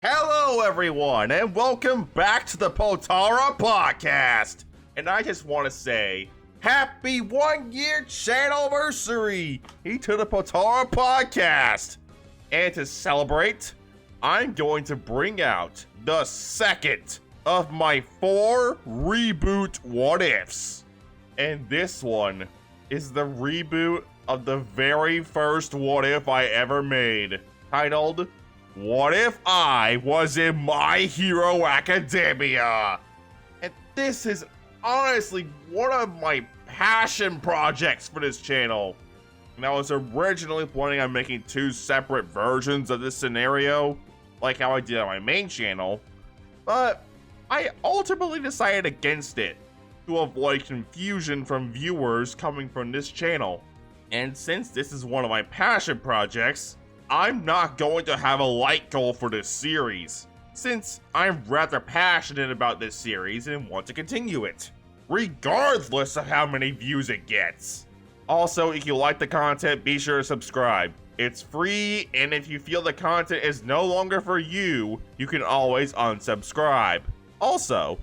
Hello, everyone, and welcome back to the Potara Podcast. And I just want to say, happy 1-year Channelversary to the Potara Podcast. And to celebrate, I'm going to bring out the second of my 4 Reboot What Ifs. And this one is the reboot of the very first What If I ever made, titled What If I Was in My Hero Academia? And this is honestly one of my passion projects for this channel. And I was originally planning on making 2 separate versions of this scenario, like how I did on my main channel, but I ultimately decided against it to avoid confusion from viewers coming from this channel. And since this is one of my passion projects, I'm not going to have a light goal for this series, since I'm rather passionate about this series and want to continue it, regardless of how many views it gets. Also, if you like the content, be sure to subscribe. It's free, and if you feel the content is no longer for you, you can always unsubscribe. Also,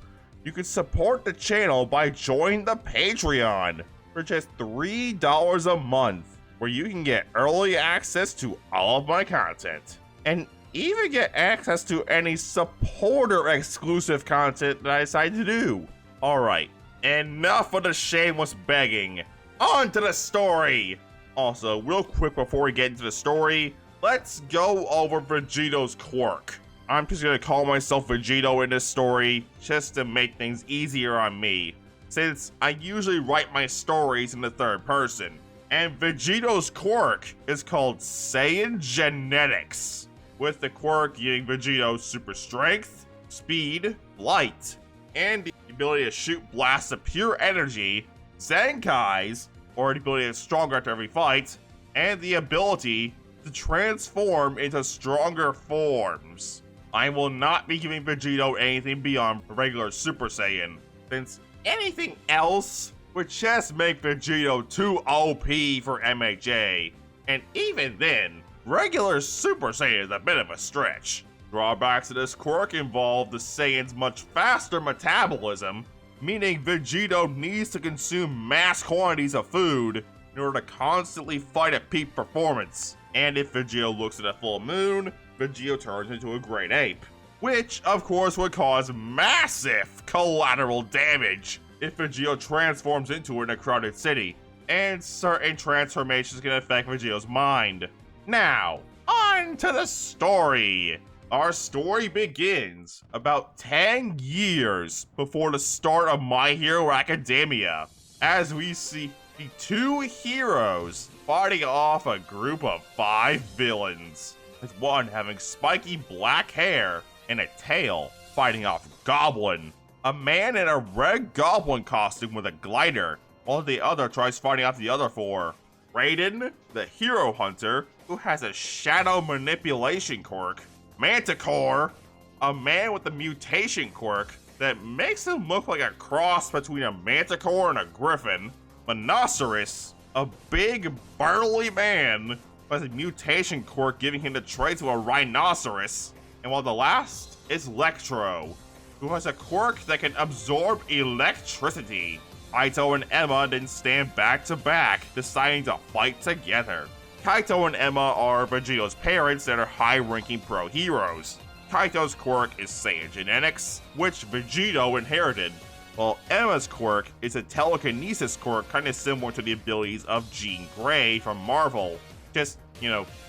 you can support the channel by joining the Patreon for just $3 a month, where you can get early access to all of my content, and even get access to any supporter exclusive content that I decide to do. Alright, enough of the shameless begging. On to the story! Also, real quick before we get into the story, let's go over Vegito's quirk. I'm just gonna call myself Vegito in this story, just to make things easier on me, since I usually write my stories in the third person. And Vegito's quirk is called Saiyan Genetics, with the quirk giving Vegito super strength, speed, light, and the ability to shoot blasts of pure energy, Zenkais, or the ability to get stronger after every fight, and the ability to transform into stronger forms. I will not be giving Vegito anything beyond regular Super Saiyan, since anything else would just make Vegito too OP for MHA, and even then, regular Super Saiyan is a bit of a stretch. Drawbacks to this quirk involve the Saiyan's much faster metabolism, meaning Vegito needs to consume mass quantities of food in order to constantly fight at peak performance. And if Vegito looks at a full moon, Vegito turns into a great ape, which of course would cause massive collateral damage if Vegito transforms into it in a crowded city, and certain transformations can affect Vegito's mind. Now, on to the story! Our story begins about 10 years before the start of My Hero Academia, as we see 2 heroes fighting off a group of 5 villains, with one having spiky black hair and a tail fighting off Goblin, a man in a red goblin costume with a glider, while the other tries fighting off the other 4. Raiden, the hero hunter, who has a shadow manipulation quirk. Manticore, a man with a mutation quirk that makes him look like a cross between a manticore and a griffin. Monoceros, a big burly man with a mutation quirk giving him the traits of a rhinoceros. And while the last is Electro, who has a quirk that can absorb electricity. Kaito and Emma then stand back to back, deciding to fight together. Kaito and Emma are Vegito's parents that are high-ranking pro heroes. Kaito's quirk is Saiyan Genetics, which Vegito inherited, while Emma's quirk is a telekinesis quirk kinda similar to the abilities of Jean Grey from Marvel, just,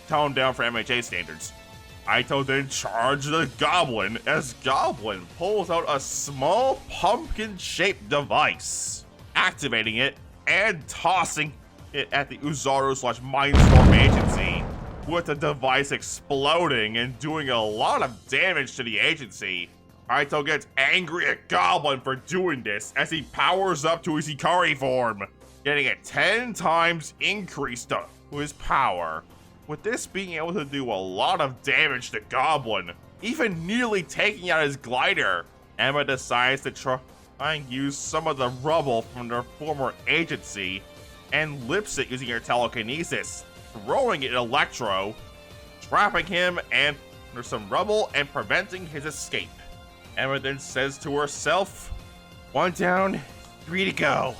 toned down for MHA standards. Kaito then charges the Goblin as Goblin pulls out a small pumpkin-shaped device, activating it and tossing it at the Uzaru/Mindstorm agency, with the device exploding and doing a lot of damage to the agency. Kaito gets angry at Goblin for doing this as he powers up to his Hikari form, getting a 10 times increase to his power, with this being able to do a lot of damage to Goblin, even nearly taking out his glider. Emma decides to try and use some of the rubble from their former agency and lips it using her telekinesis, throwing it at Electro, trapping him and there's some rubble and preventing his escape. Emma then says to herself, "One down, 3 to go."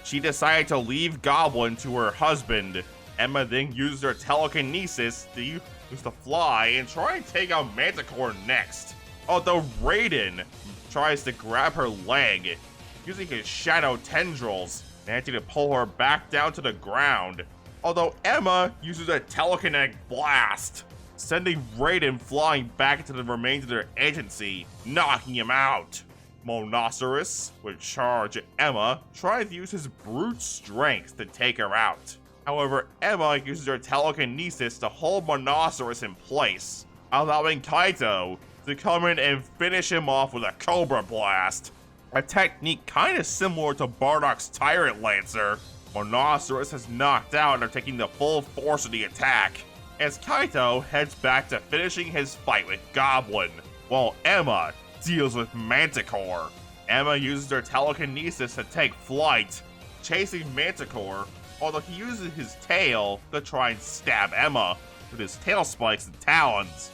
She decided to leave Goblin to her husband. Emma then uses her telekinesis to use the fly and try and take out Manticore next. Although Raiden tries to grab her leg, using his shadow tendrils, managing to pull her back down to the ground. Although Emma uses a telekinetic blast, sending Raiden flying back into the remains of their agency, knocking him out. Monoceros would charge at Emma, trying to use his brute strength to take her out. However, Emma uses her telekinesis to hold Monoceros in place, allowing Kaito to come in and finish him off with a Cobra Blast, a technique kinda similar to Bardock's Tyrant Lancer. Monoceros is knocked out and are taking the full force of the attack, as Kaito heads back to finishing his fight with Goblin, while Emma deals with Manticore. Emma uses her telekinesis to take flight, chasing Manticore, although he uses his tail to try and stab Emma with his tail spikes and talons.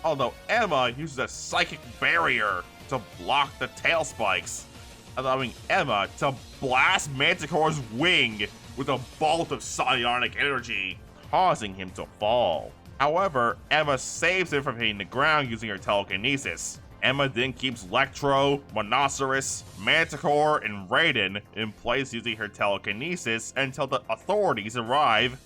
Although Emma uses a psychic barrier to block the tail spikes, allowing Emma to blast Manticore's wing with a bolt of psionic energy, causing him to fall. However, Emma saves him from hitting the ground using her telekinesis. Emma then keeps Electro, Monoceros, Manticore, and Raiden in place using her telekinesis until the authorities arrive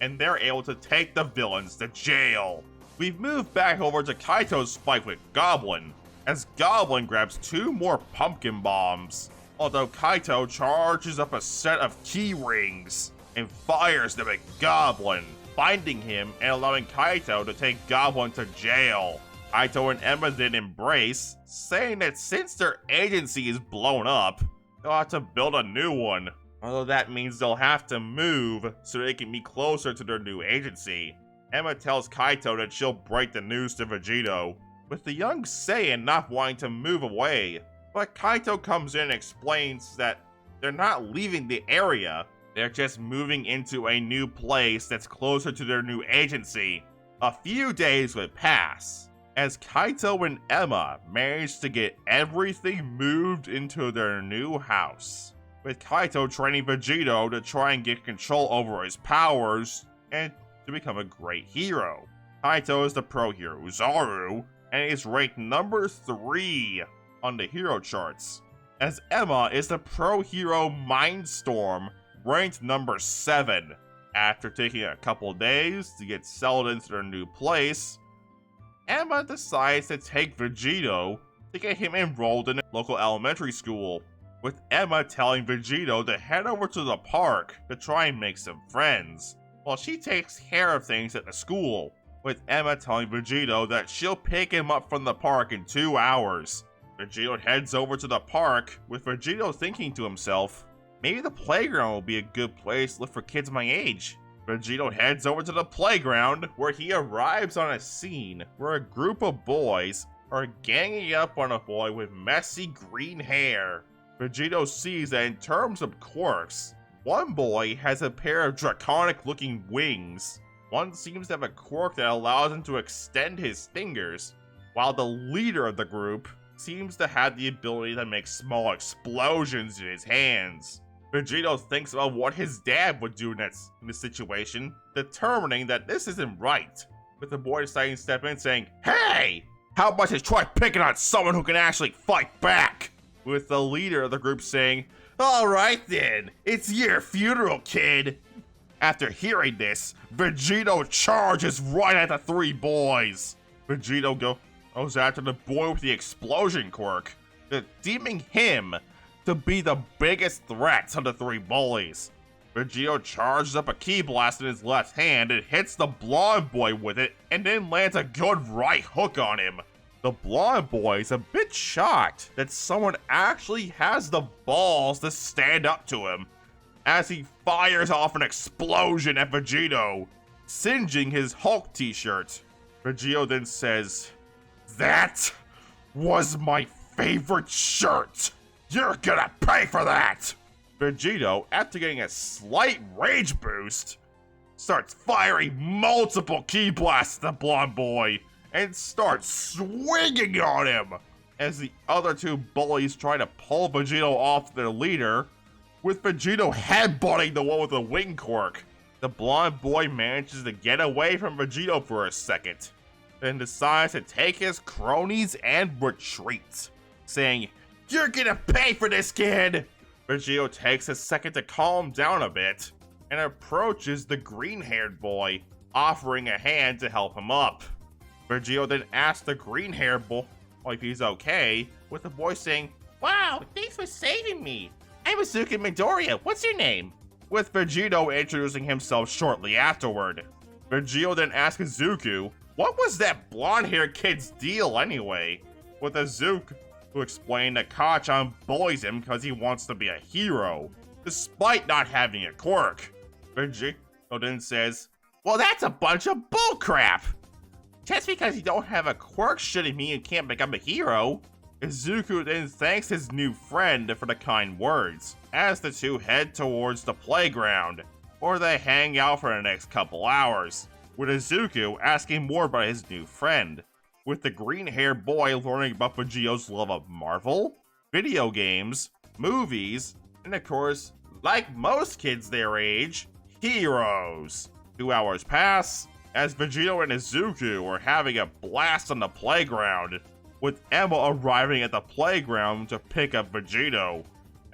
and they're able to take the villains to jail. We've moved back over to Kaito's fight with Goblin, as Goblin grabs 2 more pumpkin bombs, although Kaito charges up a set of key rings and fires them at Goblin, finding him and allowing Kaito to take Goblin to jail. Kaito and Emma then embrace, saying that since their agency is blown up, they'll have to build a new one, although that means they'll have to move so they can be closer to their new agency. Emma tells Kaito that she'll break the news to Vegito, with the young Saiyan not wanting to move away, but Kaito comes in and explains that they're not leaving the area, they're just moving into a new place that's closer to their new agency. A few days would pass, as Kaito and Emma managed to get everything moved into their new house, with Kaito training Vegito to try and get control over his powers and to become a great hero. Kaito is the pro hero Zaru, and is ranked number 3 on the hero charts, as Emma is the pro hero Mindstorm, ranked number 7. After taking a couple days to get settled into their new place, Emma decides to take Vegito to get him enrolled in a local elementary school, with Emma telling Vegito to head over to the park to try and make some friends, while she takes care of things at the school, with Emma telling Vegito that she'll pick him up from the park in 2 hours. Vegito heads over to the park, with Vegito thinking to himself, maybe the playground will be a good place to live for kids my age. Vegito heads over to the playground, where he arrives on a scene where a group of boys are ganging up on a boy with messy green hair. Vegito sees that in terms of quirks, one boy has a pair of draconic-looking wings. One seems to have a quirk that allows him to extend his fingers, while the leader of the group seems to have the ability to make small explosions in his hands. Vegito thinks about what his dad would do in this situation, determining that this isn't right, with the boy deciding to step in saying, "Hey! How about you try picking on someone who can actually fight back?" With the leader of the group saying, "Alright then, it's your funeral, kid." After hearing this, Vegito charges right at the 3 boys. Vegito goes after the boy with the explosion quirk, deeming him to be the biggest threat to the 3 bullies. Vegito charges up a ki blast in his left hand and hits the blonde boy with it, and then lands a good right hook on him. The blonde boy is a bit shocked that someone actually has the balls to stand up to him, as he fires off an explosion at Vegito, singeing his Hulk t-shirt. Vegito then says, "That was my favorite shirt. You're gonna pay for that!" Vegito, after getting a slight rage boost, starts firing multiple ki blasts at the blonde boy, and starts swinging on him as the other two bullies try to pull Vegito off their leader, with Vegito headbutting the one with the wing quirk. The blonde boy manages to get away from Vegito for a second, then decides to take his cronies and retreat, saying, "You're gonna pay for this, kid!" Vegito takes a second to calm down a bit and approaches the green-haired boy, offering a hand to help him up. Vegito then asks the green-haired boy if he's okay, with the boy saying, "Wow, thanks for saving me. I'm Izuku Midoriya. What's your name?" With Vegito introducing himself shortly afterward. Vegito then asks Izuku, what was that blonde-haired kid's deal anyway? With Izuku to explain that Kachan bullies him because he wants to be a hero, despite not having a quirk. Vegito then says, "Well, that's a bunch of bullcrap. Just because you don't have a quirk shouldn't mean you can't become a hero." Izuku then thanks his new friend for the kind words, as the two head towards the playground, where they hang out for the next couple hours, with Izuku asking more about his new friend, with the green-haired boy learning about Vegito's love of Marvel, video games, movies, and of course, like most kids their age, heroes. 2 hours pass, as Vegito and Izuku are having a blast on the playground, with Emma arriving at the playground to pick up Vegito,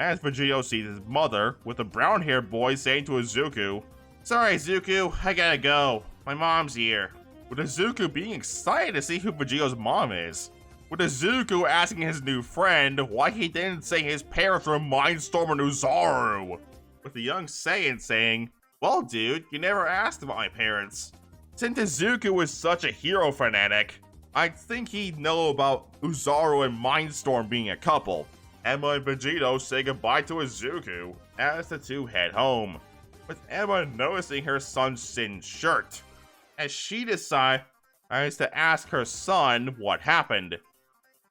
as Vegito sees his mother, with the brown-haired boy saying to Izuku, "Sorry Izuku, I gotta go, my mom's here," with Izuku being excited to see who Vegito's mom is, with Izuku asking his new friend why he didn't say his parents were Mindstorm and Uzaru, with the young Saiyan saying, "Well dude, you never asked about my parents." Since Izuku is such a hero fanatic, I'd think he'd know about Uzaru and Mindstorm being a couple. Emma and Vegito say goodbye to Izuku as the two head home, with Emma noticing her son's singed shirt, as she decides to ask her son what happened,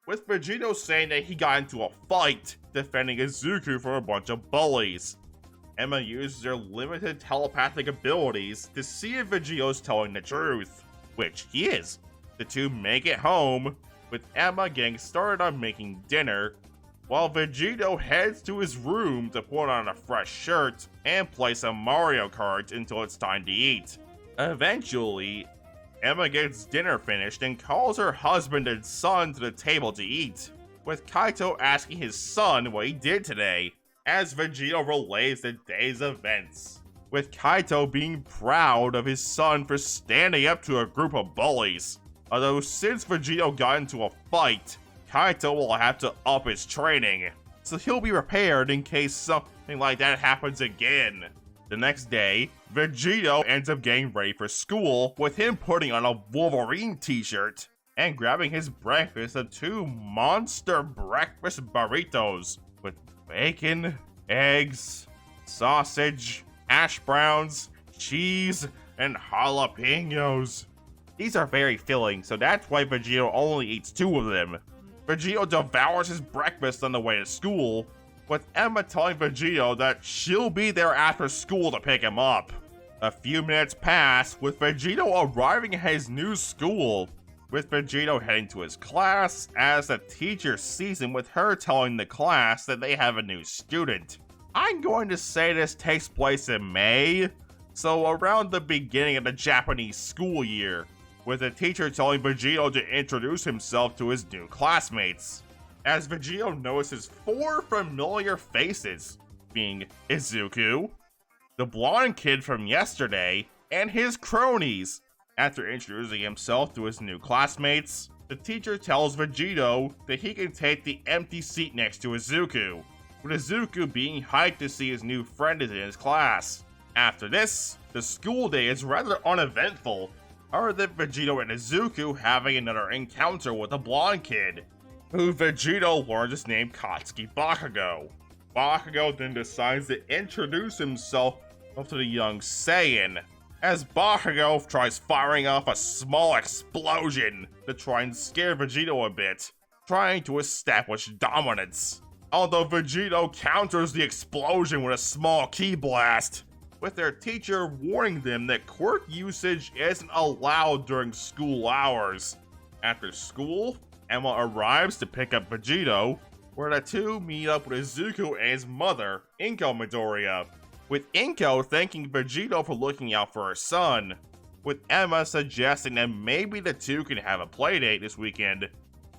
with Vegito saying that he got into a fight defending Izuku from a bunch of bullies. Emma uses her limited telepathic abilities to see if Vegito's telling the truth, which he is. The two make it home, with Emma getting started on making dinner, while Vegito heads to his room to put on a fresh shirt and play some Mario Kart until it's time to eat. Eventually, Emma gets dinner finished and calls her husband and son to the table to eat, with Kaito asking his son what he did today, as Vegito relays the day's events, with Kaito being proud of his son for standing up to a group of bullies. Although since Vegito got into a fight, Kaito will have to up his training, so he'll be prepared in case something like that happens again. The next day, Vegito ends up getting ready for school, with him putting on a Wolverine t-shirt and grabbing his breakfast of 2 monster breakfast burritos with bacon, eggs, sausage, hash browns, cheese, and jalapenos. These are very filling, so that's why Vegito only eats 2 of them. Vegito devours his breakfast on the way to school, with Emma telling Vegito that she'll be there after school to pick him up. A few minutes pass, with Vegito arriving at his new school, with Vegito heading to his class as the teacher sees him, with her telling the class that they have a new student. I'm going to say this takes place in May, so around the beginning of the Japanese school year, with the teacher telling Vegito to introduce himself to his new classmates, as Vegito notices 4 familiar faces, being Izuku, the blonde kid from yesterday, and his cronies. After introducing himself to his new classmates, the teacher tells Vegito that he can take the empty seat next to Izuku, with Izuku being hyped to see his new friend is in his class. After this, the school day is rather uneventful, other than Vegito and Izuku having another encounter with a blonde kid, who Vegito learns is named Katsuki Bakugo. Bakugo then decides to introduce himself to the young Saiyan, as Bakugo tries firing off a small explosion to try and scare Vegito a bit, trying to establish dominance. Although Vegito counters the explosion with a small ki blast, with their teacher warning them that quirk usage isn't allowed during school hours, After school, Emma arrives to pick up Vegito, where the two meet up with Izuku and his mother, Inko Midoriya, with Inko thanking Vegito for looking out for her son, with Emma suggesting that maybe the two can have a playdate this weekend,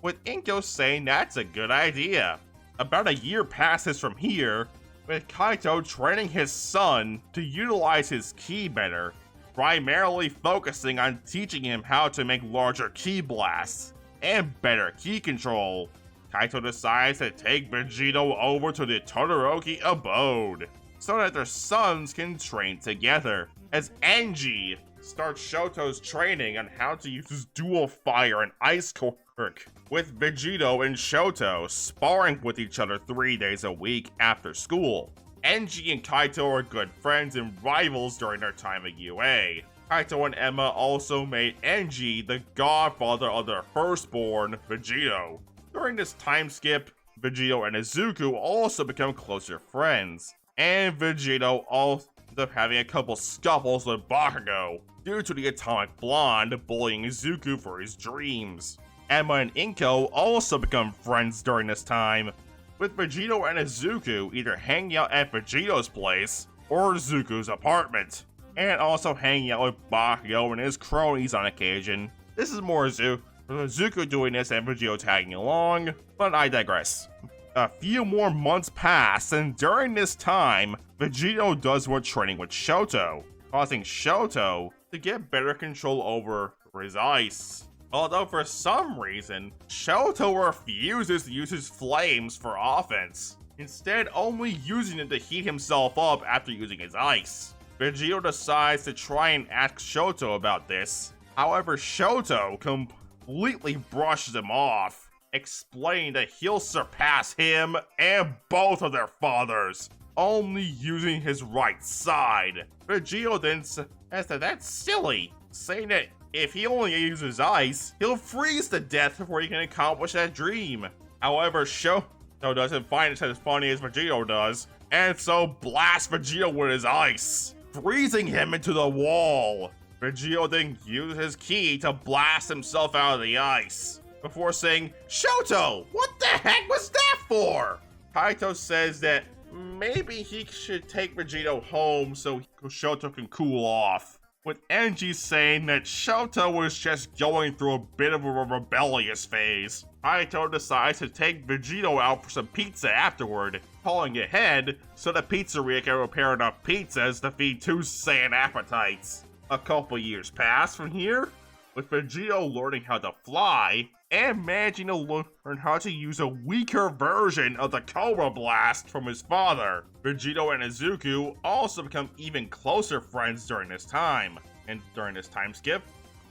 with Inko saying that's a good idea. About a year passes from here, with Kaito training his son to utilize his ki better, primarily focusing on teaching him how to make larger ki blasts and better ki control. Kaito decides to take Vegito over to the Todoroki abode, so that their sons can train together, as Angie starts Shoto's training on how to use his dual fire and ice quirk, with Vegito and Shoto sparring with each other 3 days a week after school. Angie and Kaito are good friends and rivals during their time at UA. Kaito and Emma also made Angie the godfather of their firstborn, Vegito. During this time skip, Vegito and Izuku also become closer friends, and Vegito also ends up having a couple scuffles with Bakugo due to the atomic blonde bullying Izuku for his dreams. Emma and Inko also become friends during this time, with Vegito and Izuku either hanging out at Vegito's place or Izuku's apartment, and also hanging out with Bakugo and his cronies on occasion. This is more Izuku doing this and Vegito tagging along, but I digress. A few more months pass, and during this time, Vegito does more training with Shoto, causing Shoto to get better control over his ice. Although for some reason, Shoto refuses to use his flames for offense, instead only using them to heat himself up after using his ice. Vegito decides to try and ask Shoto about this, however Shoto completely brushes him off, explaining that he'll surpass him and both of their fathers, only using his right side. Vegito then says that that's silly, saying that if he only uses ice, he'll freeze to death before he can accomplish that dream. However, Shoto doesn't find it as funny as Vegito does, and so blasts Vegito with his ice, freezing him into the wall. Vegito then uses his ki to blast himself out of the ice, before saying, "Shoto, what the heck was that for?" Kaito says that maybe he should take Vegito home so Shoto can cool off, with Angie saying that Shoto was just going through a bit of a rebellious phase. Kaito decides to take Vegito out for some pizza afterward, calling ahead so the pizzeria can prepare enough pizzas to feed 2 Saiyan appetites. A couple years pass from here, with Vegito learning how to fly and managing to learn how to use a weaker version of the Cobra Blast from his father. Vegito and Izuku also become even closer friends during this time. And during this time skip,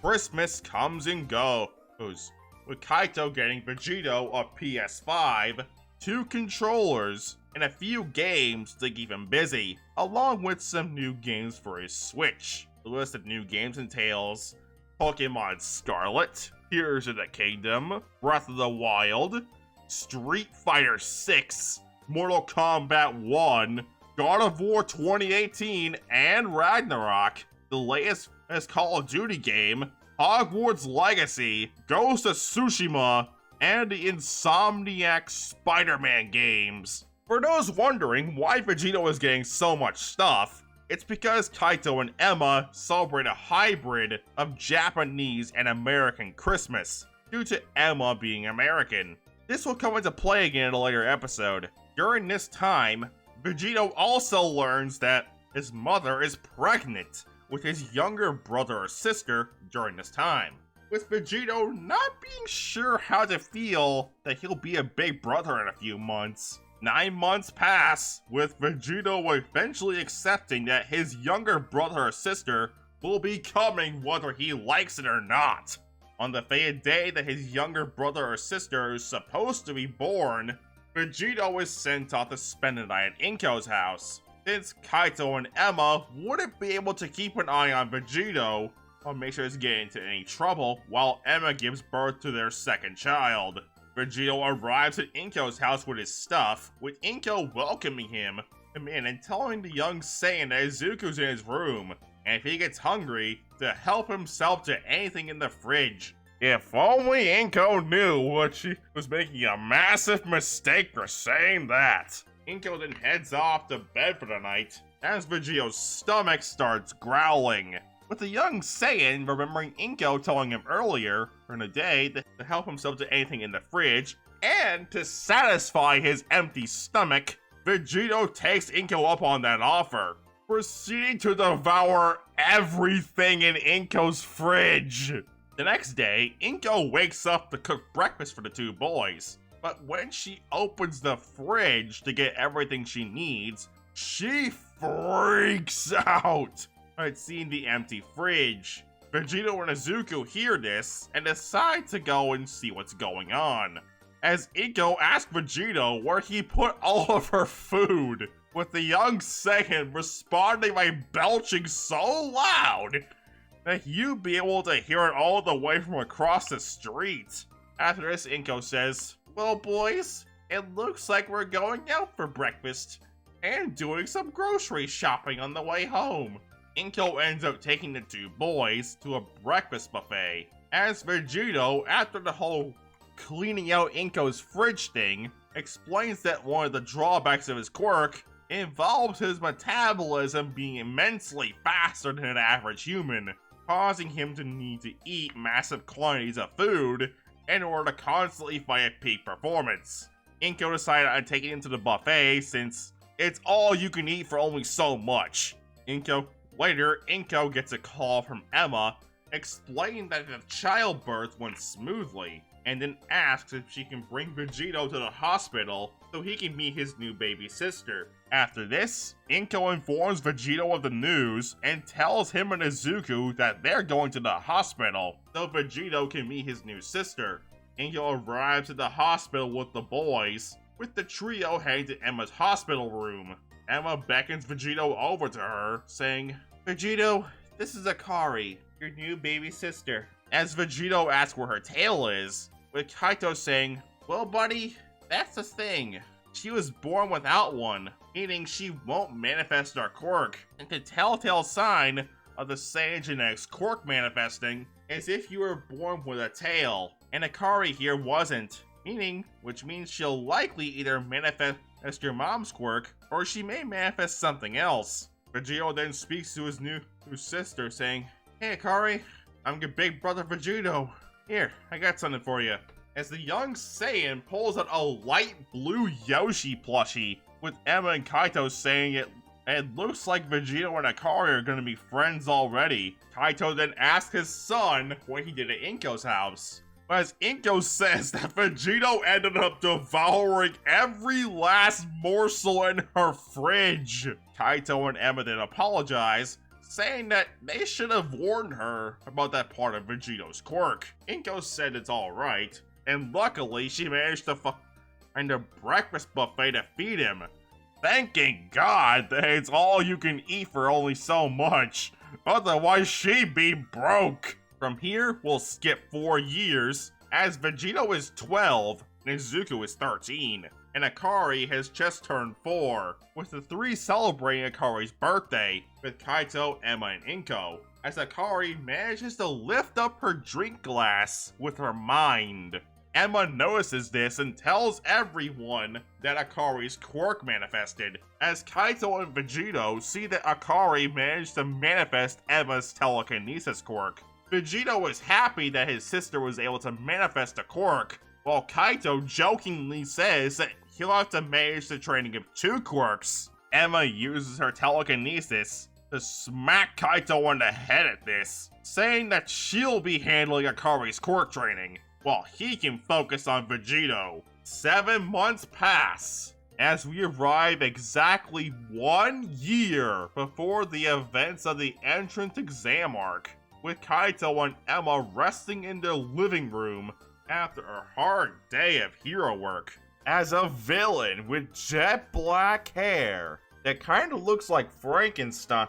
Christmas comes and goes, with Kaito getting Vegito a PS5, 2 controllers, and a few games to keep him busy, along with some new games for his Switch. The list of new games entails Pokemon Scarlet, Tears of the Kingdom, Breath of the Wild, Street Fighter 6, Mortal Kombat 1, God of War 2018, and Ragnarok, the latest Call of Duty game, Hogwarts Legacy, Ghost of Tsushima, and the Insomniac Spider-Man games. For those wondering why Vegito is getting so much stuff, it's because Kaito and Emma celebrate a hybrid of Japanese and American Christmas, due to Emma being American. This will come into play again in a later episode. During this time, Vegito also learns that his mother is pregnant with his younger brother or sister during this time, with Vegito not being sure how to feel that he'll be a big brother in a few months. 9 months pass, with Vegito eventually accepting that his younger brother or sister will be coming whether he likes it or not. On the fated day that his younger brother or sister is supposed to be born, Vegito is sent off to spend the night at Inko's house, since Kaito and Emma wouldn't be able to keep an eye on Vegito or make sure he's getting into any trouble while Emma gives birth to their second child. Vegito arrives at Inko's house with his stuff, with Inko welcoming him in and telling the young Saiyan that Izuku's in his room, and if he gets hungry, to help himself to anything in the fridge, If only Inko knew what she was making a massive mistake for saying that. Inko then heads off to bed for the night as Vegito's stomach starts growling, with the young Saiyan remembering Inko telling him earlier in the day to help himself to anything in the fridge, and to satisfy his empty stomach, Vegito takes Inko up on that offer, proceeding to devour everything in Inko's fridge. The next day, Inko wakes up to cook breakfast for the two boys, but when she opens the fridge to get everything she needs, she freaks out at seeing the empty fridge. Vegito and Izuku hear this and decide to go and see what's going on, as Inko asks Vegito where he put all of her food, with the young Saiyan responding by belching so loud that you'd be able to hear it all the way from across the street. After this, Inko says, "Well boys, it looks like we're going out for breakfast and doing some grocery shopping on the way home." Inko ends up taking the two boys to a breakfast buffet, as Vegito, after the whole cleaning out Inko's fridge thing, explains that one of the drawbacks of his quirk involves his metabolism being immensely faster than an average human, causing him to need to eat massive quantities of food in order to constantly fight at peak performance. Inko decided on taking him to the buffet since it's all you can eat for only so much. Later, Inko gets a call from Emma explaining that the childbirth went smoothly, and then asks if she can bring Vegito to the hospital so he can meet his new baby sister. After this, Inko informs Vegito of the news and tells him and Izuku that they're going to the hospital so Vegito can meet his new sister. Inko arrives at the hospital with the boys, with the trio heading to Emma's hospital room. Emma beckons Vegito over to her, saying, "Vegito, this is Akari, your new baby sister." As Vegito asks where her tail is, with Kaito saying, "Well buddy, that's the thing. She was born without one, meaning she won't manifest her quirk, and the telltale sign of the Saiyan genetics quirk manifesting is if you were born with a tail, and Akari here wasn't, which means she'll likely either manifest your mom's quirk, or she may manifest something else." Vegito then speaks to his new sister, saying, "Hey Akari, I'm your big brother Vegito. Here, I got something for you." As the young Saiyan pulls out a light blue Yoshi plushie, with Emma and Kaito saying it looks like Vegito and Akari are gonna be friends already. Kaito then asks his son what he did at Inko's house, as Inko says that Vegito ended up devouring every last morsel in her fridge. Kaito and Emma then apologize, saying that they should have warned her about that part of Vegito's quirk. Inko said it's alright, and luckily she managed to find a breakfast buffet to feed him. Thanking God that it's all you can eat for only so much, otherwise she'd be broke. From here, we'll skip 4 years, as Vegito is 12 and Izuku is 13, and Akari has just turned 4, with the three celebrating Akari's birthday, with Kaito, Emma, and Inko, as Akari manages to lift up her drink glass with her mind. Emma notices this and tells everyone that Akari's quirk manifested, as Kaito and Vegito see that Akari managed to manifest Emma's telekinesis quirk. Vegito is happy that his sister was able to manifest a quirk, while Kaito jokingly says that he'll have to manage the training of 2 quirks. Emma uses her telekinesis to smack Kaito on the head at this, saying that she'll be handling Akari's quirk training, while he can focus on Vegito. 7 months pass, as we arrive exactly 1 year before the events of the entrance exam arc, with Kaito and Emma resting in their living room after a hard day of hero work, as a villain with jet black hair that kinda looks like Frankenstein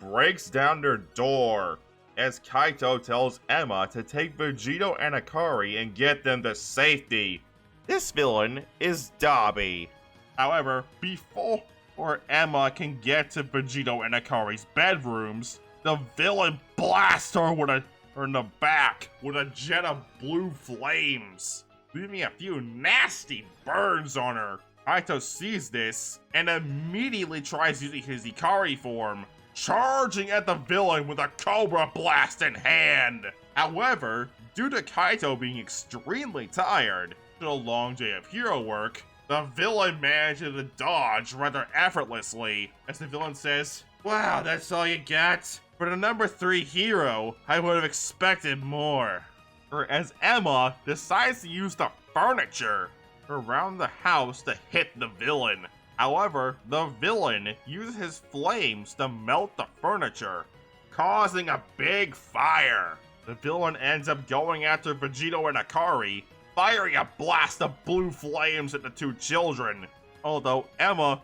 breaks down their door, as Kaito tells Emma to take Vegito and Akari and get them to safety. This villain is Dabi. However, before Emma can get to Vegito and Akari's bedrooms, the villain blasts her with a her in the back with a jet of blue flames, leaving a few nasty burns on her. Kaito sees this and immediately tries using his Ikari form, charging at the villain with a Cobra Blast in hand. However, due to Kaito being extremely tired after a long day of hero work, the villain manages to dodge rather effortlessly, as the villain says, "Wow, that's all you got? For the number 3 hero, I would have expected more." Or as Emma decides to use the furniture around the house to hit the villain. However, the villain uses his flames to melt the furniture, causing a big fire. The villain ends up going after Vegito and Ikari, firing a blast of blue flames at the 2 children. Although Emma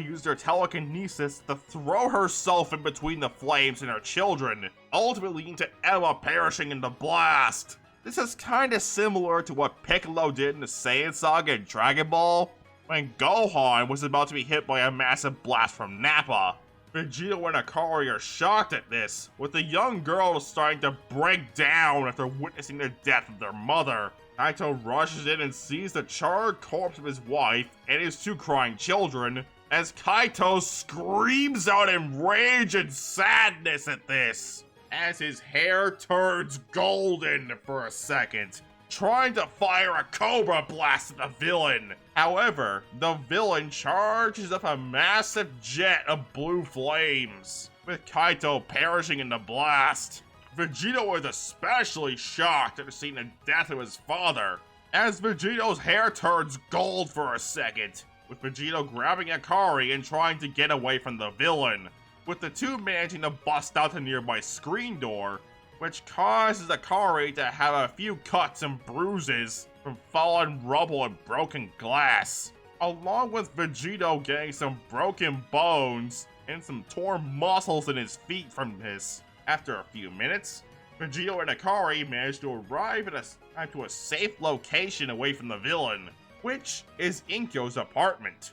used her telekinesis to throw herself in between the flames and her children, ultimately leading to Emma perishing in the blast. This is kinda similar to what Piccolo did in the Saiyan Saga in Dragon Ball, when Gohan was about to be hit by a massive blast from Nappa. Vegito and Ikari are shocked at this, with the young girl starting to break down after witnessing the death of their mother. Kaito rushes in and sees the charred corpse of his wife and his 2 crying children, as Kaito screams out in rage and sadness at this, as his hair turns golden for a second, trying to fire a Cobra Blast at the villain. However, the villain charges up a massive jet of blue flames, with Kaito perishing in the blast. Vegito is especially shocked after seeing the death of his father, as Vegito's hair turns gold for a second, with Vegito grabbing Ikari and trying to get away from the villain, with the 2 managing to bust out the nearby screen door, which causes Ikari to have a few cuts and bruises from fallen rubble and broken glass, along with Vegito getting some broken bones and some torn muscles in his feet from this. After a few minutes, Vegito and Ikari manage to arrive at a safe location away from the villain, which is Inkyo's apartment,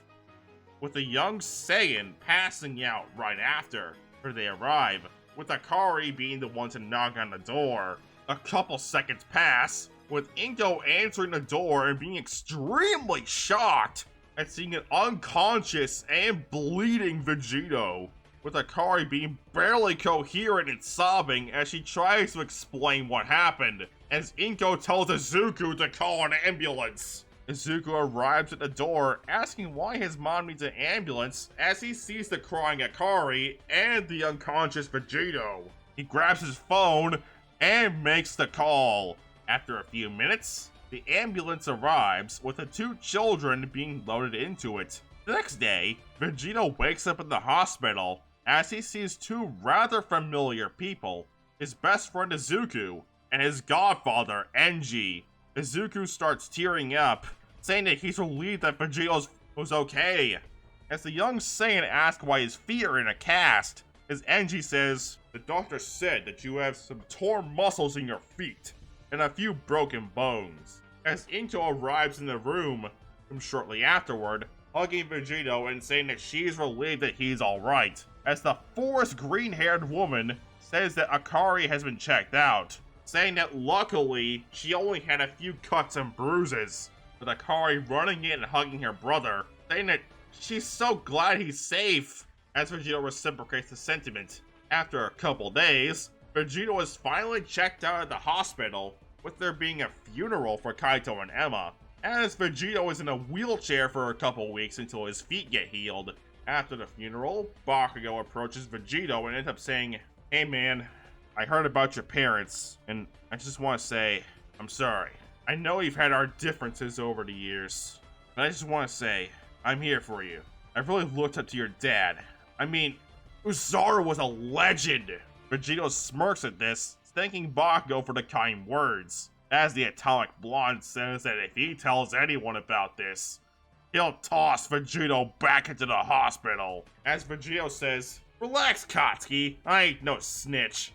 with the young Saiyan passing out right after they arrive, with Ikari being the one to knock on the door. A couple seconds pass, with Inkyo answering the door and being extremely shocked at seeing an unconscious and bleeding Vegito, with Ikari being barely coherent and sobbing as she tries to explain what happened, as Inkyo tells Izuku to call an ambulance. Izuku arrives at the door, asking why his mom needs an ambulance as he sees the crying Ikari and the unconscious Vegito. He grabs his phone and makes the call. After a few minutes, the ambulance arrives with the 2 children being loaded into it. The next day, Vegito wakes up in the hospital as he sees 2 rather familiar people, his best friend Izuku and his godfather Enji. Izuku starts tearing up, saying that he's relieved that Vegito was okay, as the young Saiyan asks why his feet are in a cast, as Enji says, "The doctor said that you have some torn muscles in your feet and a few broken bones." As Inkyo arrives in the room shortly afterward, hugging Vegito and saying that she's relieved that he's alright, as the forest green-haired woman says that Ikari has been checked out, saying that luckily she only had a few cuts and bruises, with Ikari running in and hugging her brother, saying that she's so glad he's safe, as Vegito reciprocates the sentiment. After a couple days, Vegito is finally checked out at the hospital, with there being a funeral for Kaito and Emma, as Vegito is in a wheelchair for a couple weeks until his feet get healed. After the funeral, Bakugo approaches Vegito and ends up saying, "Hey man, I heard about your parents, and I just want to say, I'm sorry. I know we've had our differences over the years, but I just want to say, I'm here for you. I've really looked up to your dad. I mean, Uzaru was a legend." Vegito smirks at this, thanking Bakugo for the kind words, as the Atomic Blonde says that if he tells anyone about this, he'll toss Vegito back into the hospital. As Vegito says, "Relax, Katsuki, I ain't no snitch."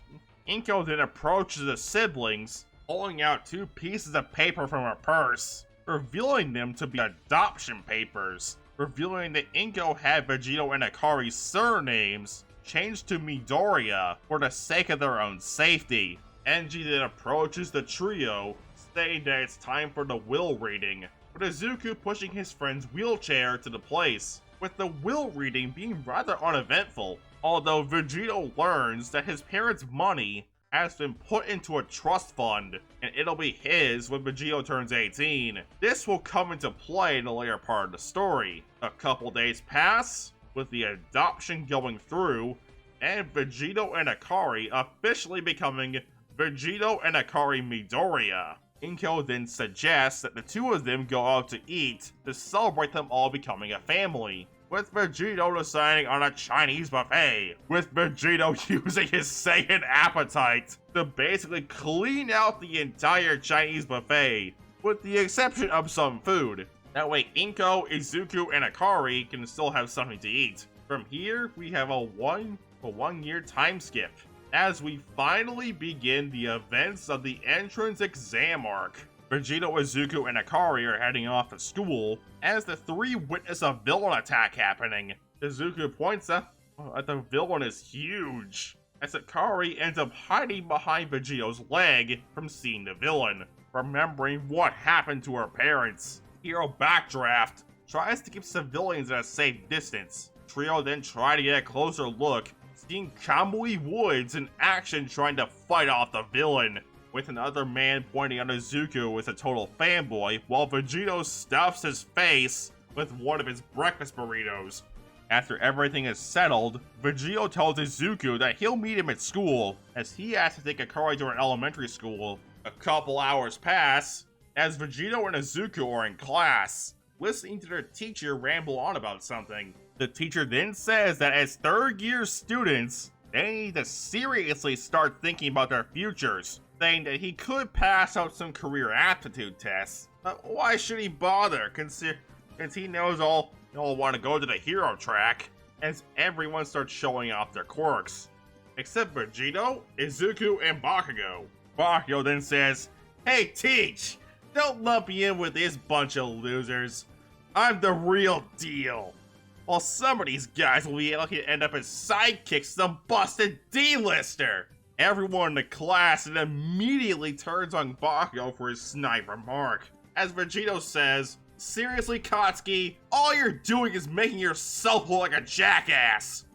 Inkyo then approaches the siblings, pulling out 2 pieces of paper from her purse, revealing them to be adoption papers, revealing that Inkyo had Vegito and Ikari's surnames changed to Midoriya for the sake of their own safety, Enji then approaches the trio, saying that it's time for the will reading, with Izuku pushing his friend's wheelchair to the place, with the will reading being rather uneventful, although Vegito learns that his parents' money has been put into a trust fund, and it'll be his when Vegito turns 18. This will come into play in the later part of the story. A couple days pass, with the adoption going through, and Vegito and Akari officially becoming Vegito and Akari Midoriya. Inko then suggests that the two of them go out to eat to celebrate them all becoming a family, with Vegito deciding on a Chinese buffet, with Vegito using his Saiyan appetite to basically clean out the entire Chinese buffet, with the exception of some food. That way Inko, Izuku, and Akari can still have something to eat. From here, we have a one-year time skip, as we finally begin the events of the entrance exam arc. Vegito, Izuku, and Akari are heading off to school as the three witness a villain attack happening. Izuku points out that the villain is huge, as Akari ends up hiding behind Vegito's leg from seeing the villain, remembering what happened to her parents. Hero Backdraft tries to keep civilians at a safe distance. Trio then try to get a closer look, seeing Kamui Woods in action trying to fight off the villain, with another man pointing at Izuku as a total fanboy, while Vegito stuffs his face with one of his breakfast burritos. After everything is settled, Vegito tells Izuku that he'll meet him at school, as he has to take Akari to an elementary school. A couple hours pass, as Vegito and Izuku are in class, listening to their teacher ramble on about something. The teacher then says that as third-year students, they need to seriously start thinking about their futures, saying that he could pass out some career aptitude tests, but why should he bother, since he knows all want to go to the hero track, as everyone starts showing off their quirks, except Vegito, Izuku, and Bakugo. Bakugo then says, "Hey Teach, don't lump me in with this bunch of losers. I'm the real deal. While some of these guys will be lucky to end up as sidekicks to some busted D-lister." Everyone in the class immediately turns on Bakugo for his snide remark, as Vegito says, "Seriously, Katsuki, all you're doing is making yourself look like a jackass."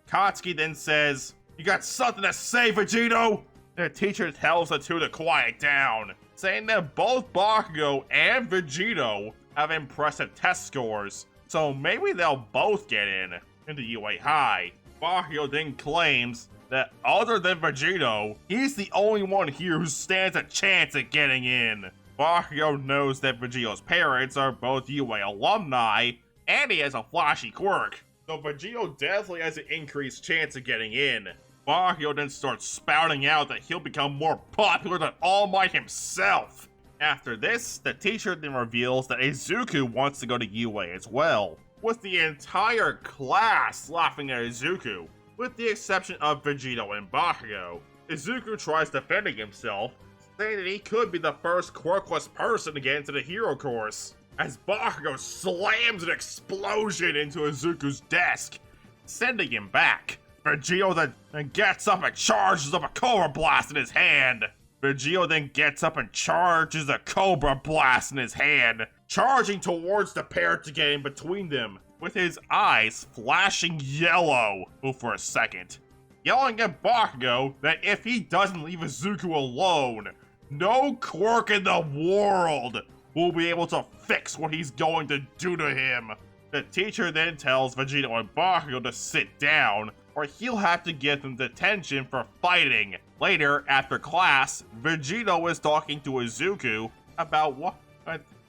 Katsuki then says, "You got something to say, Vegito?" The teacher tells the two to quiet down, saying that both Bakugo and Vegito have impressive test scores, so maybe they'll both get into UA High. Bakugo then claims that other than Vegito, he's the only one here who stands a chance at getting in. Bakugo knows that Vegito's parents are both UA alumni, and he has a flashy quirk, so Vegito definitely has an increased chance of getting in. Bakugo then starts spouting out that he'll become more popular than All Might himself. After this, the teacher then reveals that Izuku wants to go to UA as well, with the entire class laughing at Izuku, with the exception of Vegito and Bakugo. Izuku tries defending himself, saying that he could be the first quirkless person to get into the hero course, as Bakugo slams an explosion into Izuku's desk, sending him back. Vegito then gets up and charges up a Cobra Blast in his hand. Vegito then gets up and charges a Cobra Blast in his hand, charging towards the pair to get in between them, with his eyes flashing yellow for a second, yelling at Bakugo that if he doesn't leave Izuku alone, no quirk in the world will be able to fix what he's going to do to him. The teacher then tells Vegito and Bakugo to sit down, or he'll have to give them detention for fighting. Later, after class, Vegito is talking to Izuku about what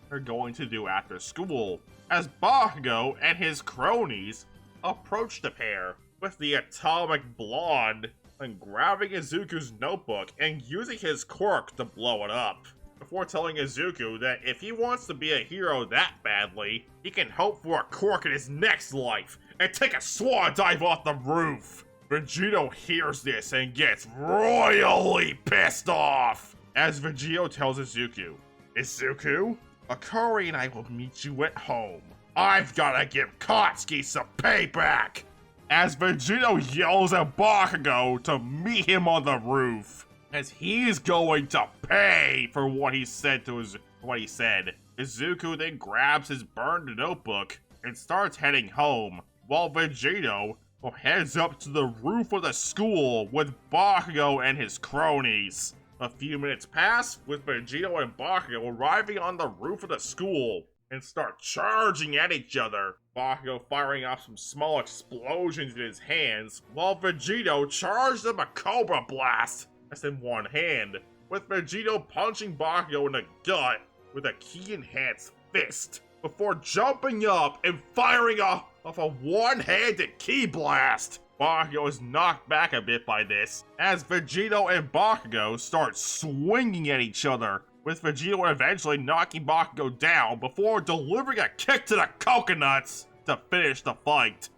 they're going to do after school, as Bakugo and his cronies approach the pair, with the atomic blonde and grabbing Izuku's notebook and using his quirk to blow it up, before telling Izuku that if he wants to be a hero that badly, he can hope for a quirk in his next life and take a swan dive off the roof. Vegito hears this and gets royally pissed off, as Vegito tells Izuku, "Izuku, Akari and I will meet you at home. I've gotta give Katsuki some payback," as Vegito yells at Bakugo to meet him on the roof. as he's going to pay for what he said. Izuku then grabs his burned notebook and starts heading home, while Vegito heads up to the roof of the school with Bakugo and his cronies. A few minutes pass, with Vegito and Bakugo arriving on the roof of the school and start charging at each other. Bakugo firing off some small explosions in his hands, while Vegito charged them a Cobra Blast that's in one hand, with Vegito punching Bakugo in the gut with a ki-enhanced fist, before jumping up and firing off a one-handed ki blast. Bakugo is knocked back a bit by this, as Vegito and Bakugo start swinging at each other, with Vegito eventually knocking Bakugo down before delivering a kick to the coconuts to finish the fight.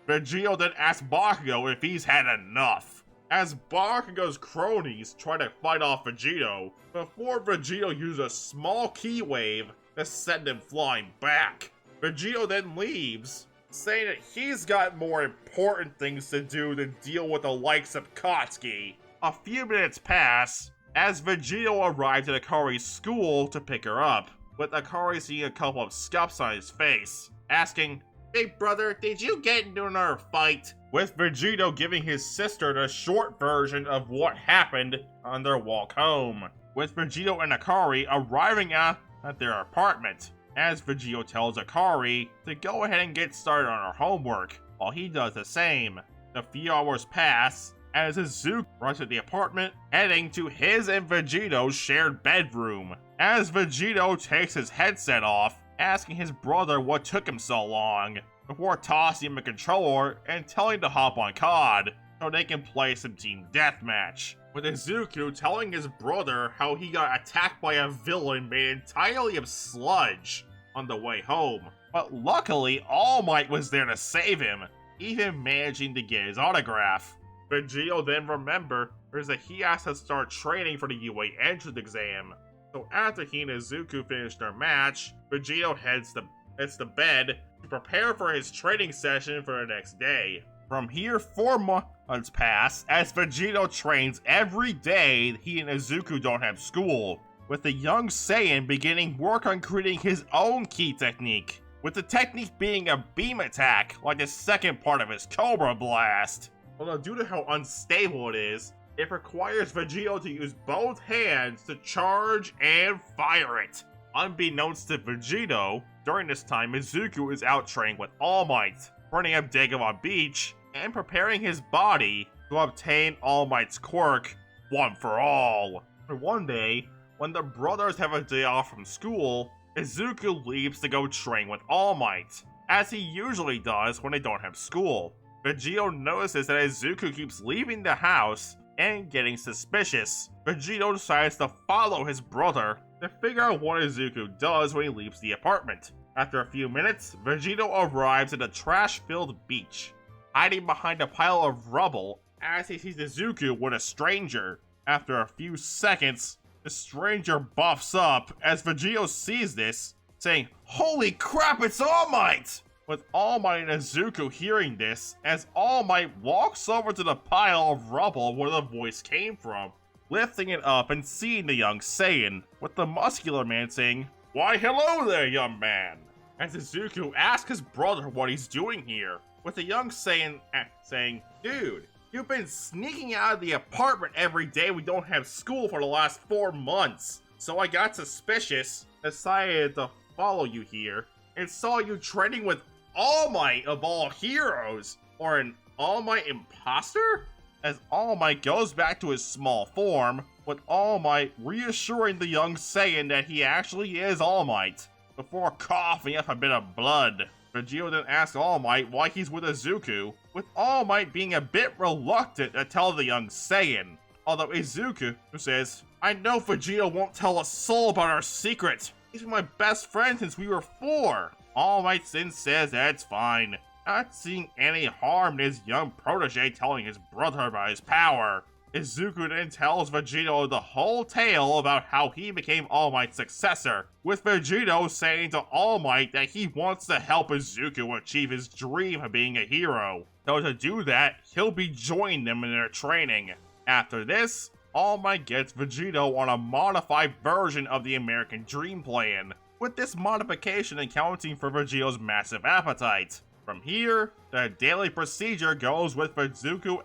Vegito then asks Bakugo if he's had enough, as Bakugo's cronies try to fight off Vegito, before Vegito uses a small ki wave to send him flying back. Vegito then leaves, saying that he's got more important things to do than deal with the likes of Katsuki. A few minutes pass as Vegito arrives at Akari's school to pick her up, with Akari seeing a couple of scuffs on his face, asking, "Big brother, did you get into another fight?" With Vegito giving his sister the short version of what happened on their walk home, with Vegito and Akari arriving at their apartment, as Vegito tells Akari to go ahead and get started on her homework, while he does the same. A few hours pass as Izuku runs to the apartment, heading to his and Vegito's shared bedroom, as Vegito takes his headset off, asking his brother what took him so long, before tossing him a controller and telling him to hop on COD so they can play some team deathmatch, with Izuku telling his brother how he got attacked by a villain made entirely of sludge on the way home, but luckily All Might was there to save him, even managing to get his autograph. Vegito then remembers that he has to start training for the UA entrance exam, so after he and Izuku finish their match, Vegito heads to bed to prepare for his training session for the next day. From here, 4 months pass as Vegito trains every day he and Izuku don't have school, with the young Saiyan beginning work on creating his own ki technique, with the technique being a beam attack like the second part of his Cobra Blast. Although due to how unstable it is, it requires Vegito to use both hands to charge and fire it. Unbeknownst to Vegito, during this time Izuku is out training with All Might, running up Dagobah Beach, and preparing his body to obtain All Might's quirk, One for All. And one day, when the brothers have a day off from school, Izuku leaves to go train with All Might, as he usually does when they don't have school. Vegito notices that Izuku keeps leaving the house and getting suspicious. Vegito decides to follow his brother to figure out what Izuku does when he leaves the apartment. After a few minutes, Vegito arrives at a trash-filled beach, hiding behind a pile of rubble as he sees Izuku with a stranger. After a few seconds, the stranger buffs up as Vegito sees this, saying, "Holy crap, it's All Might!" With All Might and Izuku hearing this, as All Might walks over to the pile of rubble where the voice came from, lifting it up and seeing the young Saiyan, with the muscular man saying, "Why hello there, young man," as Izuku asks his brother what he's doing here, with the young Saiyan saying, "Dude, you've been sneaking out of the apartment every day we don't have school for the last 4 months, so I got suspicious, decided to follow you here, and saw you training with All Might of all heroes, or an All Might imposter?" As All Might goes back to his small form, with All Might reassuring the young Saiyan that he actually is All Might, before coughing up a bit of blood. Vegito then asks All Might why he's with Izuku, with All Might being a bit reluctant to tell the young Saiyan, although Izuku says, "I know Vegito won't tell a soul about our secret. He's been my best friend since we were 4. All Might then says that it's fine, not seeing any harm in his young protege telling his brother about his power. Izuku then tells Vegito the whole tale about how he became All Might's successor, with Vegito saying to All Might that he wants to help Izuku achieve his dream of being a hero. So to do that, he'll be joining them in their training. After this, All Might gets Vegito on a modified version of the American Dream Plan, with this modification accounting for Vegito's massive appetite. From here, the daily procedure goes with Izuku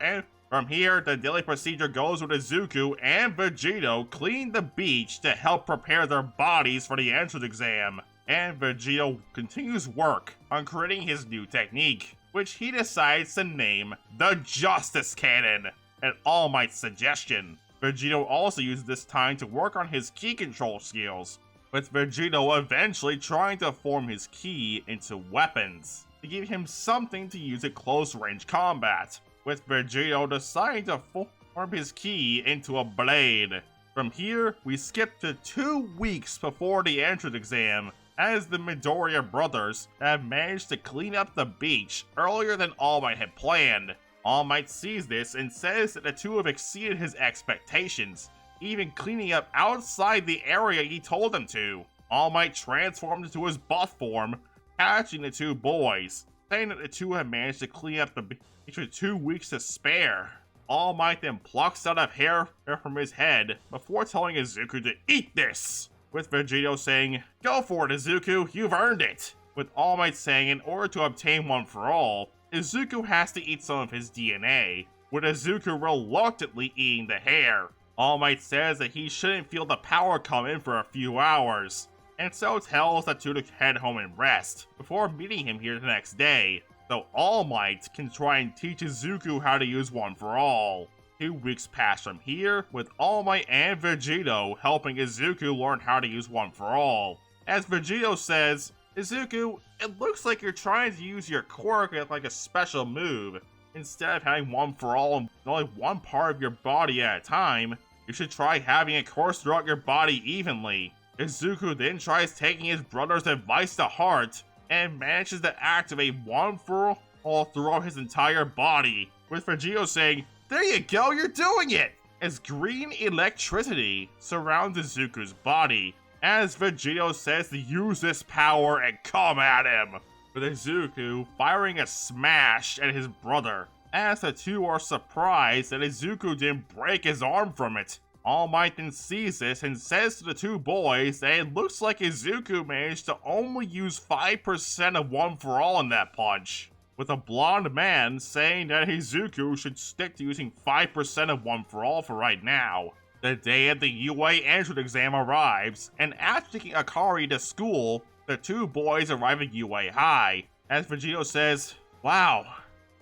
and Vegito clean the beach to help prepare their bodies for the entrance exam. And Vegito continues work on creating his new technique, which he decides to name the Justice Cannon, at All Might's suggestion. Vegito also uses this time to work on his ki control skills, with Vegito eventually trying to form his ki into weapons, to give him something to use at close-range combat, with Vegito deciding to form his ki into a blade. From here, we skip to 2 weeks before the entrance exam, as the Midoriya brothers have managed to clean up the beach earlier than All Might had planned. All Might sees this and says that the two have exceeded his expectations, even cleaning up outside the area he told them to. All Might transformed into his buff form, catching the two boys, saying that the two have managed to clean up the beach with 2 weeks to spare. All Might then plucks out a hair from his head before telling Izuku to eat this, with Vegito saying, "Go for it, Izuku, you've earned it," with All Might saying in order to obtain One for All, Izuku has to eat some of his DNA, with Izuku reluctantly eating the hair. All Might says that he shouldn't feel the power come in for a few hours, and so tells the two to head home and rest, before meeting him here the next day, so All Might can try and teach Izuku how to use One for All. 2 weeks pass from here, with All Might and Vegito helping Izuku learn how to use One for All. As Vegito says, "Izuku, it looks like you're trying to use your quirk as like a special move. Instead of having One for All in only one part of your body at a time, you should try having it course throughout your body evenly." Izuku then tries taking his brother's advice to heart, and manages to activate One for All throughout his entire body, with Vegito saying, "There you go, you're doing it!" as green electricity surrounds Izuku's body, as Vegito says to use this power and come at him, with Izuku firing a smash at his brother, as the two are surprised that Izuku didn't break his arm from it. All Might then sees this and says to the two boys that it looks like Izuku managed to only use 5% of One for All in that punch, with a blonde man saying that Izuku should stick to using 5% of One for All for right now. The day of the UA entrance exam arrives, and after taking Akari to school, the two boys arrive at UA High, as Vegito says, "Wow,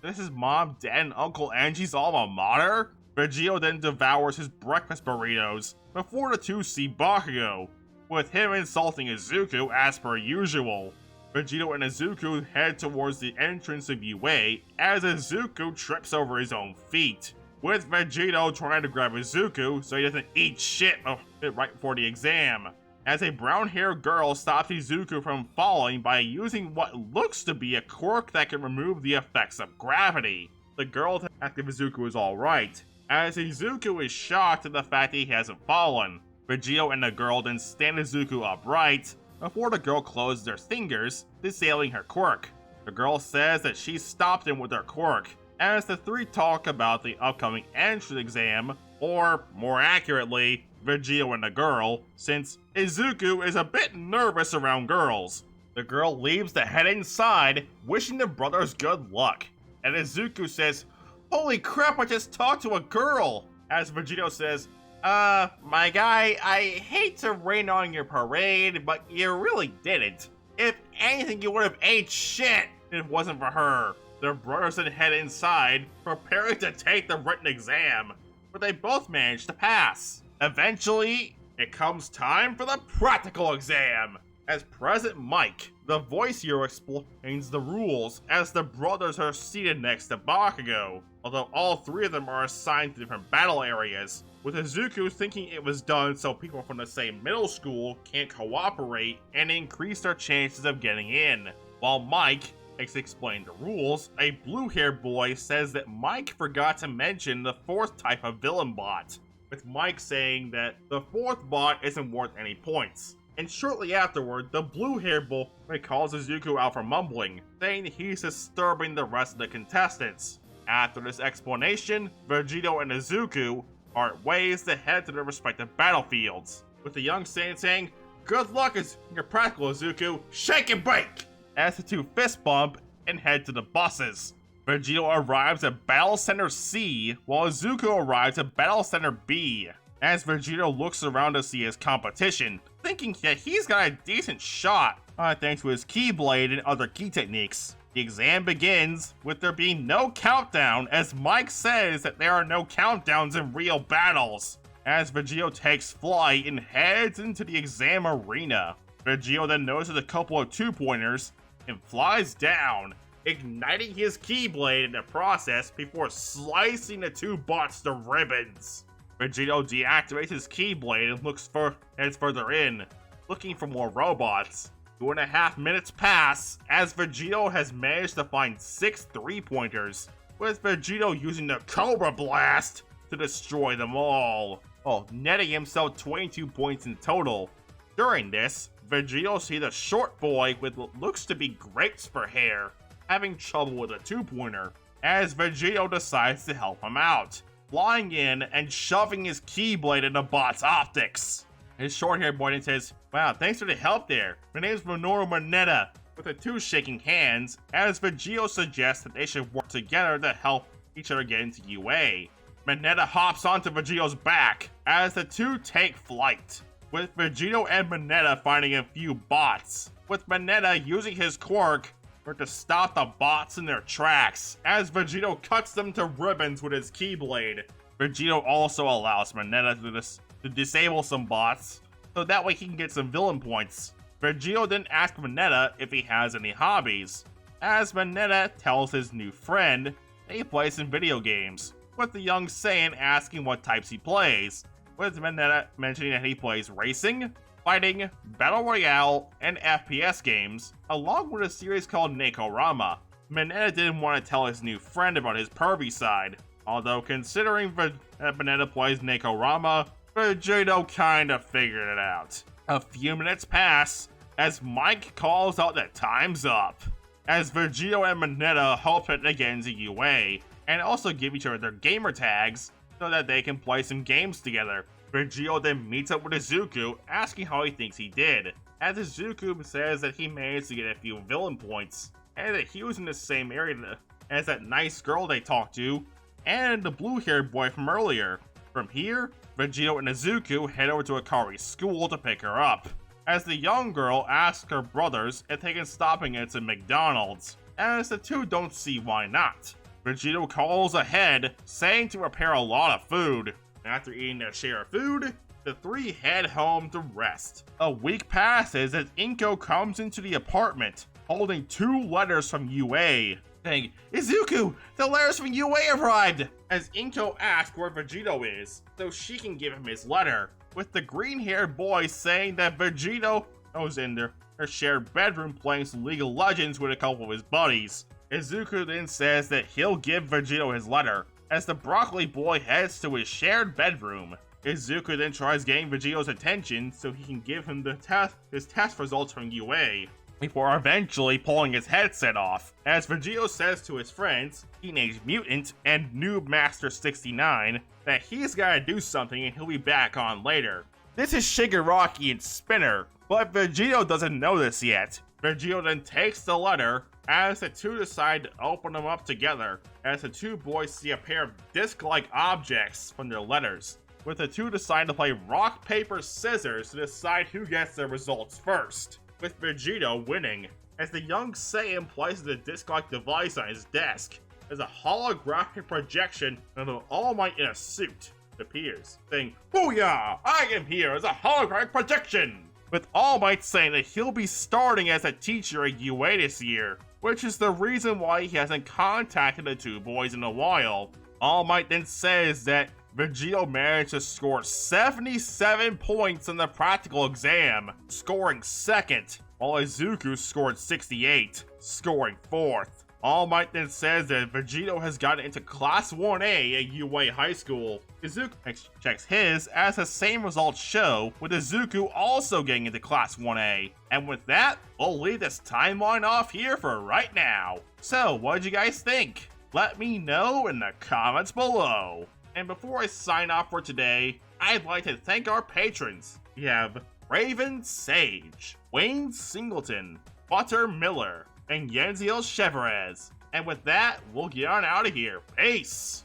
this is Mom, Dad, and Uncle Angie's alma mater?" Vegito then devours his breakfast burritos before the two see Bakugo, with him insulting Izuku as per usual. Vegito and Izuku head towards the entrance of UA as Izuku trips over his own feet, with Vegito trying to grab Izuku so he doesn't eat shit right before the exam, as a brown-haired girl stops Izuku from falling by using what looks to be a quirk that can remove the effects of gravity. The girl asks if Izuku is alright, as Izuku is shocked at the fact that he hasn't fallen. Vegito and the girl then stand Izuku upright before the girl closes her fingers, disabling her quirk. The girl says that she stopped him with her quirk, as the three talk about the upcoming entrance exam, or more accurately, Vegito and the girl, since Izuku is a bit nervous around girls. The girl leaves to head inside, wishing the brothers good luck, and Izuku says, "Holy crap, I just talked to a girl!" As Vegito says, my guy, I hate to rain on your parade, but you really didn't. If anything, you would have ate shit if it wasn't for her." Their brothers then head inside, preparing to take the written exam, but they both manage to pass. Eventually, it comes time for the practical exam, as President Mike, the voice hero, explains the rules as the brothers are seated next to Bakugo, although all three of them are assigned to different battle areas, with Izuku thinking it was done so people from the same middle school can't cooperate and increase their chances of getting in. While Mike explained the rules, a blue-haired boy says that Mike forgot to mention the fourth type of villain bot, with Mike saying that the fourth bot isn't worth any points. And shortly afterward, the blue-haired boy calls Izuku out for mumbling, saying that he's disturbing the rest of the contestants. After this explanation, Vegito and Izuku part ways to head to their respective battlefields, with the young Saiyan saying, "Good luck as your practical Izuku, shake and bake!" As the two fist bump and head to the buses. Vegito arrives at Battle Center C, while Izuku arrives at Battle Center B. As Vegito looks around to see his competition, thinking that he's got a decent shot, thanks to his Keyblade and other key techniques. The exam begins with there being no countdown, as Mike says that there are no countdowns in real battles. As Vegito takes flight and heads into the exam arena, Vegito then notices a couple of two-pointers and flies down, igniting his Keyblade in the process before slicing the two bots to ribbons. Vegito deactivates his Keyblade and heads further in, looking for more robots. 2.5 minutes pass as Vegito has managed to find 6 3-pointers, with Vegito using the Cobra Blast to destroy them all, netting himself 22 points in total. During this, Vegito sees a short boy with what looks to be grapes for hair having trouble with a 2-pointer, as Vegito decides to help him out, flying in and shoving his Keyblade in the bot's optics. His short-haired boy then says, "Wow, thanks for the help there. My name's Minoru Mineta," with the two shaking hands, as Vegito suggests that they should work together to help each other get into UA. Mineta hops onto Vegito's back as the two take flight, with Vegito and Mineta finding a few bots, with Mineta using his quirk to stop the bots in their tracks, as Vegito cuts them to ribbons with his Keyblade. Vegito also allows Mineta to disable some bots, so that way he can get some villain points. Vegito then asks Mineta if he has any hobbies, as Mineta tells his new friend that he plays some video games, with the young Saiyan asking what types he plays, with Mineta mentioning that he plays racing, fighting, battle royale, and FPS games, along with a series called Nekorama. Mineta didn't want to tell his new friend about his pervy side, although considering that Mineta plays Nekorama, Vegito kinda figured it out. A few minutes pass as Mike calls out that time's up, as Vegito and Mineta hope that they get into UA, and also give each other their gamer tags so that they can play some games together. Vegito then meets up with Izuku, asking how he thinks he did, as Izuku says that he managed to get a few villain points, and that he was in the same area as that nice girl they talked to, and the blue-haired boy from earlier. From here, Vegito and Izuku head over to Akari's school to pick her up, as the young girl asks her brothers if they can stop and get some McDonald's, as the two don't see why not. Vegito calls ahead, saying to prepare a lot of food. After eating their share of food, the three head home to rest. A week passes as Inko comes into the apartment, holding 2 letters from UA, saying, "Izuku, the letters from UA arrived!" As Inko asks where Vegito is, so she can give him his letter, with the green-haired boy saying that Vegito was in their shared bedroom playing some League of Legends with a couple of his buddies. Izuku then says that he'll give Vegito his letter, as the broccoli boy heads to his shared bedroom. Izuku then tries getting Vegito's attention so he can give him his test results from UA, before eventually pulling his headset off, as Vegito says to his friends, Teenage Mutant and Noob Master 69, that he's gotta do something and he'll be back on later. This is Shigaraki and Spinner, but Vegito doesn't know this yet. Vegito then takes the letter, as the two decide to open them up together, as the two boys see a pair of disc-like objects from their letters, with the two decide to play rock, paper, scissors to decide who gets their results first, with Vegito winning, as the young Saiyan places the disc-like device on his desk, as a holographic projection of an All Might in a suit appears, saying, "Booyah! I am here as a holographic projection!" With All Might saying that he'll be starting as a teacher at UA this year, which is the reason why he hasn't contacted the two boys in a while. All Might then says that Vegito managed to score 77 points in the practical exam, scoring second, while Izuku scored 68, scoring fourth. All Might then says that Vegito has gotten into Class 1A at UA High School. Izuku checks his, as the same results show, with Izuku also getting into Class 1A. And with that, we'll leave this timeline off here for right now. So, what did you guys think? Let me know in the comments below. And before I sign off for today, I'd like to thank our patrons. We have Raven Sage, Wayne Singleton, Butter Miller, and Yenziel Cheverez. And with that, we'll get on out of here. Peace!